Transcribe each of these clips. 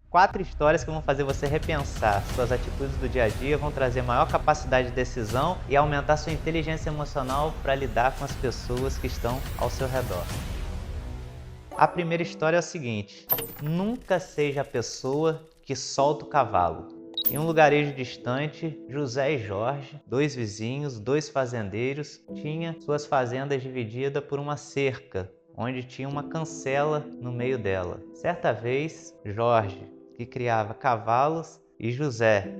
4 histórias que vão fazer você repensar suas atitudes do dia a dia, vão trazer maior capacidade de decisão e aumentar sua inteligência emocional para lidar com as pessoas que estão ao seu redor. A primeira história é o seguinte: nunca seja a pessoa que solta o cavalo. Em um lugarejo distante, José e Jorge, dois vizinhos, dois fazendeiros, tinham suas fazendas divididas por uma cerca, onde tinha uma cancela no meio dela. Certa vez, Jorge, que criava cavalos, e José,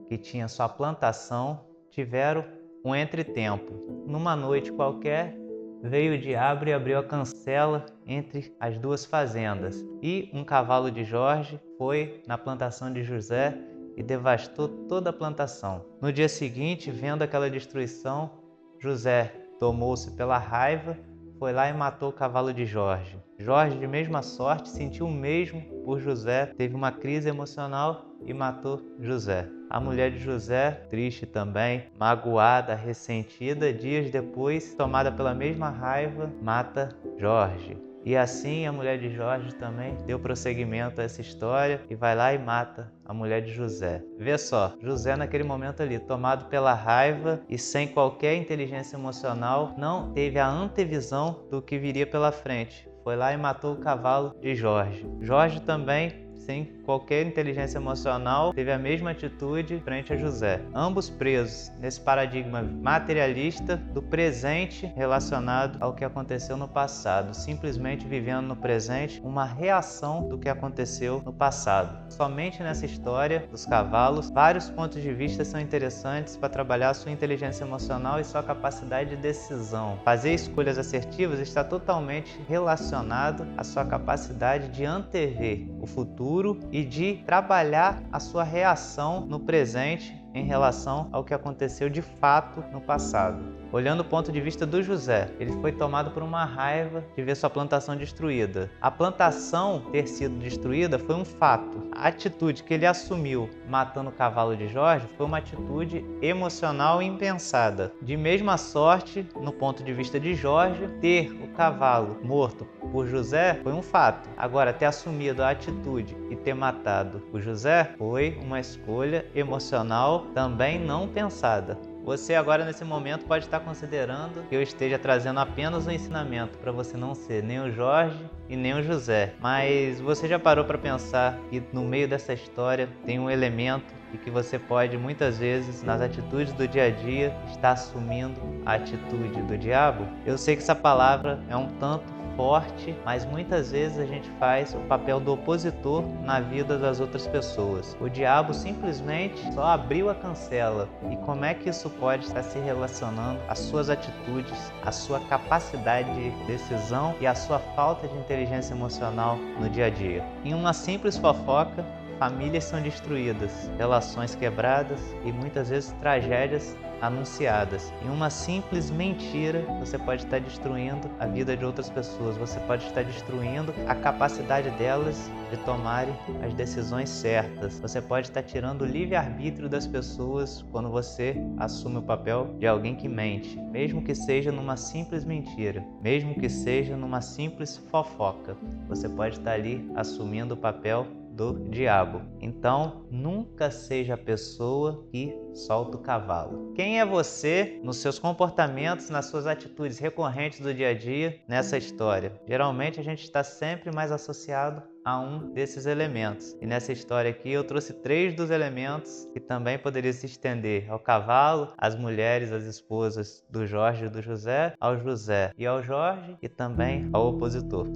que tinha sua plantação, tiveram um entretempo. Numa noite qualquer, veio o diabo e abriu a cancela entre as duas fazendas, e um cavalo de Jorge foi na plantação de José e devastou toda a plantação. No dia seguinte, vendo aquela destruição, José tomou-se pela raiva, foi lá e matou o cavalo de Jorge. Jorge, de mesma sorte, sentiu o mesmo por José, teve uma crise emocional e matou José. A mulher de José, triste também, magoada, ressentida, dias depois, tomada pela mesma raiva, mata Jorge. E assim a mulher de Jorge também deu prosseguimento a essa história e vai lá e mata a mulher de José. Vê só, José naquele momento ali, tomado pela raiva e sem qualquer inteligência emocional, não teve a antevisão do que viria pela frente. Foi lá e matou o cavalo de Jorge. Jorge também, sem qualquer inteligência emocional, teve a mesma atitude frente a José. Ambos presos nesse paradigma materialista do presente relacionado ao que aconteceu no passado, simplesmente vivendo no presente uma reação do que aconteceu no passado. Somente nessa história dos cavalos, vários pontos de vista são interessantes para trabalhar a sua inteligência emocional e sua capacidade de decisão. Fazer escolhas assertivas está totalmente relacionado à sua capacidade de antever o futuro e de trabalhar a sua reação no presente em relação ao que aconteceu de fato no passado. Olhando o ponto de vista do José, ele foi tomado por uma raiva de ver sua plantação destruída. A plantação ter sido destruída foi um fato. A atitude que ele assumiu matando o cavalo de Jorge foi uma atitude emocional e impensada. De mesma sorte, no ponto de vista de Jorge, ter o cavalo morto por José foi um fato. Agora, ter assumido a atitude e ter matado o José foi uma escolha emocional também não pensada. Você agora nesse momento pode estar considerando que eu esteja trazendo apenas um ensinamento para você não ser nem o Jorge e nem o José. Mas você já parou para pensar que no meio dessa história tem um elemento e que você pode muitas vezes nas atitudes do dia a dia estar assumindo a atitude do diabo? Eu sei que essa palavra é um tanto forte, mas muitas vezes a gente faz o papel do opositor na vida das outras pessoas. O diabo simplesmente só abriu a cancela. E como é que isso pode estar se relacionando às suas atitudes, à sua capacidade de decisão e à sua falta de inteligência emocional no dia a dia? Em uma simples fofoca, famílias são destruídas, relações quebradas e muitas vezes tragédias anunciadas. Em uma simples mentira, você pode estar destruindo a vida de outras pessoas, você pode estar destruindo a capacidade delas de tomarem as decisões certas. Você pode estar tirando o livre-arbítrio das pessoas quando você assume o papel de alguém que mente, mesmo que seja numa simples mentira, mesmo que seja numa simples fofoca. Você pode estar ali assumindo o papel do diabo. Então, nunca seja a pessoa que solta o cavalo. Quem é você nos seus comportamentos, nas suas atitudes recorrentes do dia a dia nessa história? Geralmente a gente está sempre mais associado a um desses elementos. E nessa história aqui eu trouxe 3 dos elementos que também poderiam se estender ao cavalo, às mulheres, às esposas do Jorge e do José, ao José e ao Jorge e também ao opositor.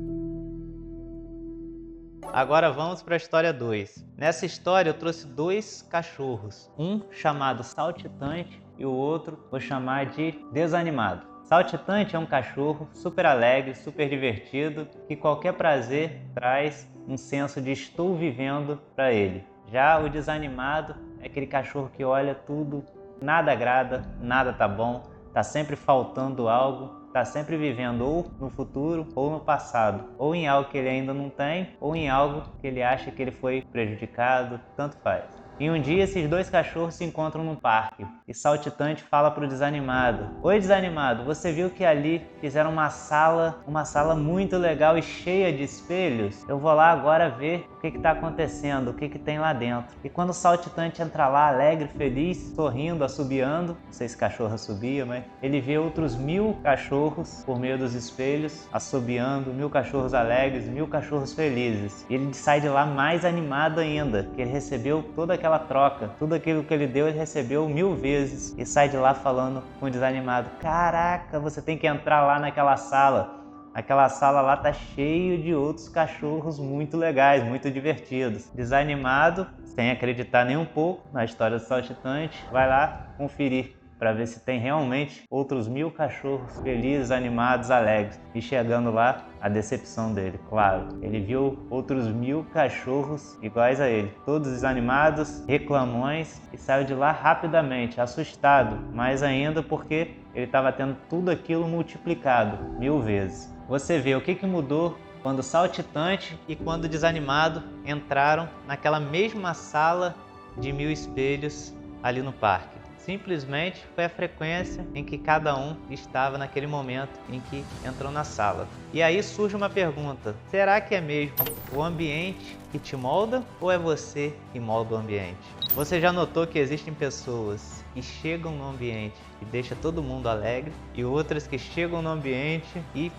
Agora vamos para a história 2. Nessa história eu trouxe 2 cachorros, um chamado Saltitante e o outro vou chamar de Desanimado. Saltitante é um cachorro super alegre, super divertido, que qualquer prazer traz um senso de estou vivendo para ele. Já o Desanimado é aquele cachorro que olha tudo, nada agrada, nada tá bom, tá sempre faltando algo, está sempre vivendo ou no futuro ou no passado, ou em algo que ele ainda não tem, ou em algo que ele acha que ele foi prejudicado, tanto faz. E um dia esses dois cachorros se encontram no parque e Saltitante fala pro Desanimado: Oi, Desanimado, você viu que ali fizeram uma sala muito legal e cheia de espelhos? Eu vou lá agora ver o que está acontecendo, o que tem lá dentro. E quando o Saltitante entra lá, alegre, feliz, sorrindo, assobiando, não sei se cachorro assobia, mas ele vê outros 1000 cachorros por meio dos espelhos, assobiando, 1000 cachorros alegres, 1000 cachorros felizes. E ele sai de lá mais animado ainda, que ele recebeu toda aquela troca, tudo aquilo que ele deu, ele recebeu 1000 vezes. E sai de lá falando com o Desanimado: Caraca, você tem que entrar lá naquela sala. Aquela sala lá tá cheio de outros cachorros muito legais, muito divertidos. Desanimado, sem acreditar nem um pouco na história do Saltitante, vai lá conferir para ver se tem realmente outros 1000 cachorros felizes, animados, alegres. E chegando lá, a decepção dele, claro. Ele viu outros 1000 cachorros iguais a ele, todos desanimados, reclamões, e saiu de lá rapidamente, assustado, mais ainda porque ele estava tendo tudo aquilo multiplicado 1000 vezes. Você vê o que mudou quando o Saltitante e quando o Desanimado entraram naquela mesma sala de 1000 espelhos ali no parque. Simplesmente foi a frequência em que cada um estava naquele momento em que entrou na sala. E aí surge uma pergunta: será que é mesmo o ambiente que te molda ou é você que molda o ambiente? Você já notou que existem pessoas que chegam no ambiente e deixam todo mundo alegre e outras que chegam no ambiente e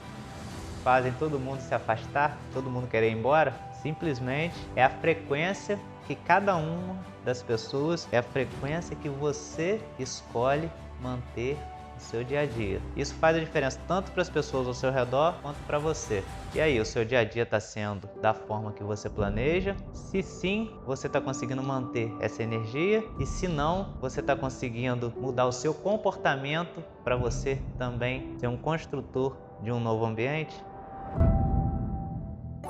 fazem todo mundo se afastar, todo mundo querer ir embora? Simplesmente é a frequência que cada uma das pessoas, é a frequência que você escolhe manter no seu dia a dia. Isso faz a diferença tanto para as pessoas ao seu redor quanto para você. E aí, o seu dia a dia está sendo da forma que você planeja? Se sim, você está conseguindo manter essa energia, e se não, você está conseguindo mudar o seu comportamento para você também ser um construtor de um novo ambiente?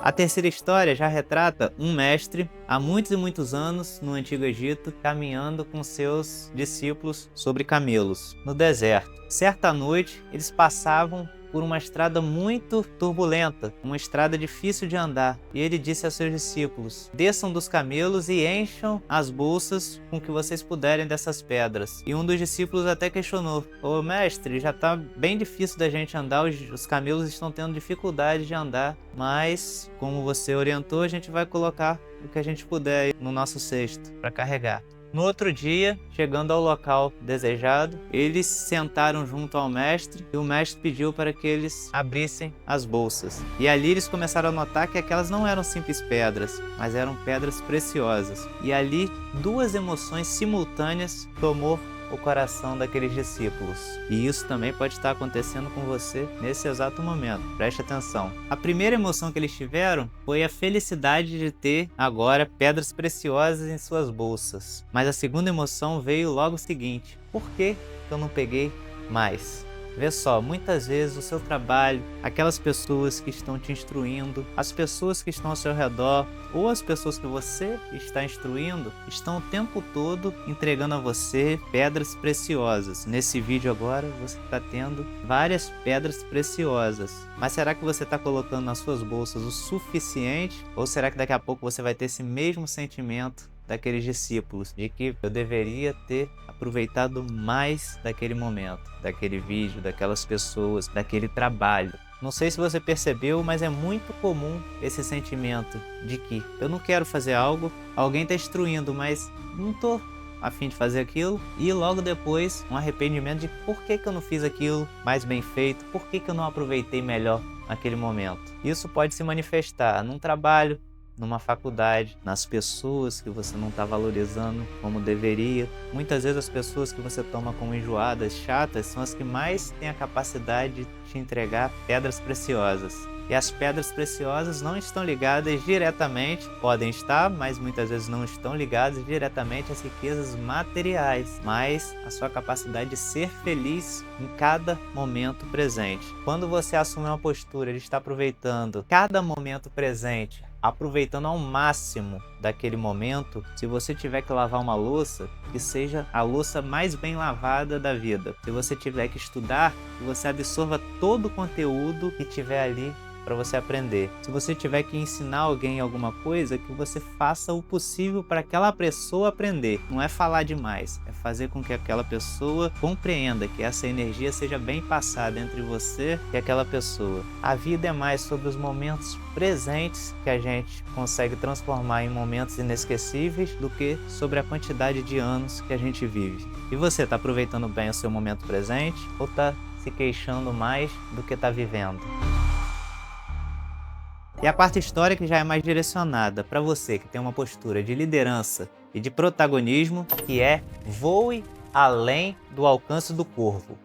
A terceira história já retrata um mestre há muitos e muitos anos no Antigo Egito caminhando com seus discípulos sobre camelos no deserto. Certa noite eles passavam por uma estrada muito turbulenta, uma estrada difícil de andar, e ele disse a seus discípulos: desçam dos camelos e encham as bolsas com o que vocês puderem dessas pedras. E um dos discípulos até questionou: ô mestre, já está bem difícil da gente andar, os camelos estão tendo dificuldade de andar, mas como você orientou, a gente vai colocar o que a gente puder no nosso cesto para carregar. No outro dia, chegando ao local desejado, eles sentaram junto ao mestre e o mestre pediu para que eles abrissem as bolsas. E ali eles começaram a notar que aquelas não eram simples pedras, mas eram pedras preciosas. E ali duas emoções simultâneas tomou o coração daqueles discípulos. E isso também pode estar acontecendo com você nesse exato momento. Preste atenção. A primeira emoção que eles tiveram foi a felicidade de ter agora pedras preciosas em suas bolsas. Mas a segunda emoção veio logo o seguinte: por que eu não peguei mais? Vê só, muitas vezes o seu trabalho, aquelas pessoas que estão te instruindo, as pessoas que estão ao seu redor, ou as pessoas que você está instruindo, estão o tempo todo entregando a você pedras preciosas. Nesse vídeo agora você está tendo várias pedras preciosas. Mas será que você está colocando nas suas bolsas o suficiente? Ou será que daqui a pouco você vai ter esse mesmo sentimento daqueles discípulos, de que eu deveria ter aproveitado mais daquele momento, daquele vídeo, daquelas pessoas, daquele trabalho? Não sei se você percebeu, mas é muito comum esse sentimento de que eu não quero fazer algo, alguém está instruindo, mas não estou a fim de fazer aquilo, e logo depois um arrependimento de por que eu não fiz aquilo mais bem feito, por que eu não aproveitei melhor naquele momento. Isso pode se manifestar num trabalho, numa faculdade, nas pessoas que você não está valorizando como deveria. Muitas vezes as pessoas que você toma como enjoadas, chatas, são as que mais têm a capacidade de te entregar pedras preciosas. E as pedras preciosas não estão ligadas diretamente, podem estar, mas muitas vezes não estão ligadas diretamente às riquezas materiais, mas à sua capacidade de ser feliz em cada momento presente. Quando você assume uma postura de estar aproveitando cada momento presente, aproveitando ao máximo daquele momento, se você tiver que lavar uma louça, que seja a louça mais bem lavada da vida. Se você tiver que estudar, que você absorva todo o conteúdo que tiver ali para você aprender. Se você tiver que ensinar alguém alguma coisa, que você faça o possível para aquela pessoa aprender. Não é falar demais, é fazer com que aquela pessoa compreenda, que essa energia seja bem passada entre você e aquela pessoa. A vida é mais sobre os momentos presentes que a gente consegue transformar em momentos inesquecíveis do que sobre a quantidade de anos que a gente vive. E você, está aproveitando bem o seu momento presente ou está se queixando mais do que está vivendo? E a parte histórica já é mais direcionada para você que tem uma postura de liderança e de protagonismo, que é voe além do alcance do corvo.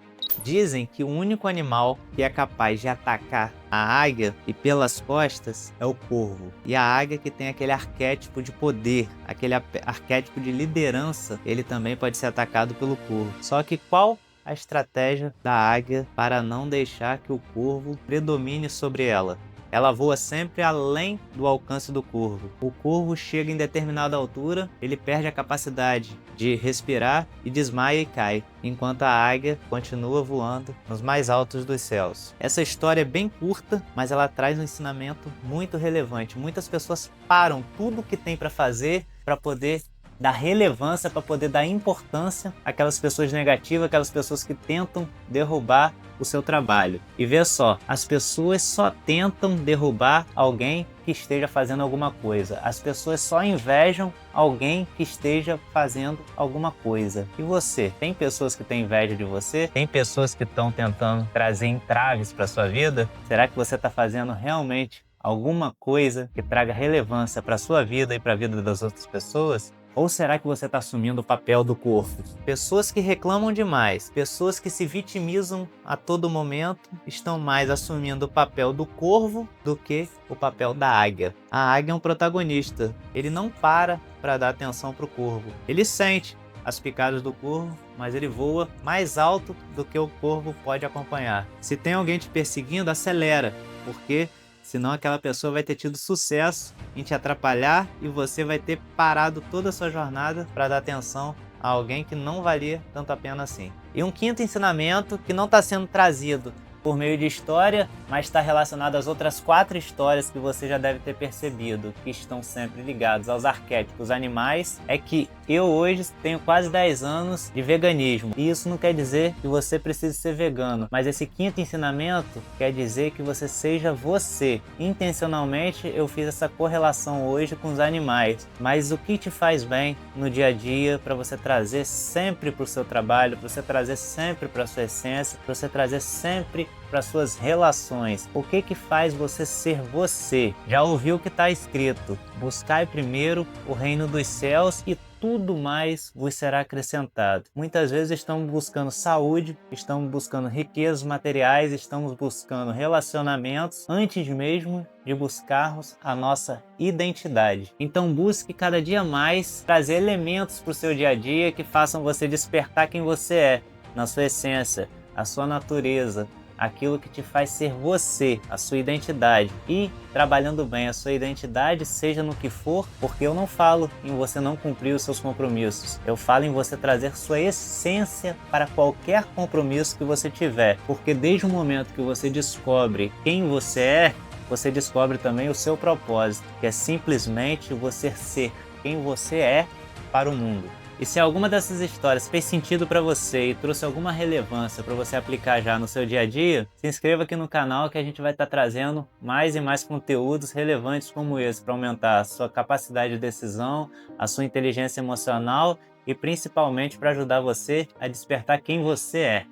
Dizem que o único animal que é capaz de atacar a águia e pelas costas é o corvo. E a águia, que tem aquele arquétipo de poder, aquele arquétipo de liderança, ele também pode ser atacado pelo corvo. Só que qual a estratégia da águia para não deixar que o corvo predomine sobre ela? Ela voa sempre além do alcance do corvo. O corvo chega em determinada altura, ele perde a capacidade de respirar e desmaia e cai, enquanto a águia continua voando nos mais altos dos céus. Essa história é bem curta, mas ela traz um ensinamento muito relevante. Muitas pessoas param tudo o que tem para fazer para poder dar relevância, para poder dar importância àquelas pessoas negativas, aquelas pessoas que tentam derrubar o seu trabalho. E vê só, as pessoas só tentam derrubar alguém que esteja fazendo alguma coisa. As pessoas só invejam alguém que esteja fazendo alguma coisa. E você? Tem pessoas que têm inveja de você? Tem pessoas que estão tentando trazer entraves para sua vida? Será que você está fazendo realmente alguma coisa que traga relevância para sua vida e para a vida das outras pessoas? Ou será que você está assumindo o papel do corvo? Pessoas que reclamam demais, pessoas que se vitimizam a todo momento, estão mais assumindo o papel do corvo do que o papel da águia. A águia é um protagonista, ele não para dar atenção para o corvo. Ele sente as picadas do corvo, mas ele voa mais alto do que o corvo pode acompanhar. Se tem alguém te perseguindo, acelera, porque senão aquela pessoa vai ter tido sucesso em te atrapalhar e você vai ter parado toda a sua jornada para dar atenção a alguém que não valia tanto a pena assim. E um quinto ensinamento que não está sendo trazido por meio de história, mas está relacionado às outras 4 histórias que você já deve ter percebido, que estão sempre ligados aos arquétipos animais, é que eu hoje tenho quase 10 anos de veganismo. E isso não quer dizer que você precise ser vegano, mas esse quinto ensinamento quer dizer que você seja você. Intencionalmente eu fiz essa correlação hoje com os animais, mas o que te faz bem no dia a dia para você trazer sempre para o seu trabalho, para você trazer sempre para a sua essência, para você trazer sempre para suas relações. O que faz você ser você? Já ouviu o que está escrito? Buscai primeiro o reino dos céus e tudo mais vos será acrescentado. Muitas vezes estamos buscando saúde, estamos buscando riquezas materiais, estamos buscando relacionamentos antes mesmo de buscarmos a nossa identidade. Então busque cada dia mais trazer elementos para o seu dia a dia que façam você despertar quem você é, na sua essência, a sua natureza, aquilo que te faz ser você, a sua identidade. E trabalhando bem a sua identidade, seja no que for, porque eu não falo em você não cumprir os seus compromissos. Eu falo em você trazer sua essência para qualquer compromisso que você tiver. Porque desde o momento que você descobre quem você é, você descobre também o seu propósito, que é simplesmente você ser quem você é para o mundo. E se alguma dessas histórias fez sentido para você e trouxe alguma relevância para você aplicar já no seu dia a dia, se inscreva aqui no canal que a gente vai estar trazendo mais e mais conteúdos relevantes como esse para aumentar a sua capacidade de decisão, a sua inteligência emocional e principalmente para ajudar você a despertar quem você é.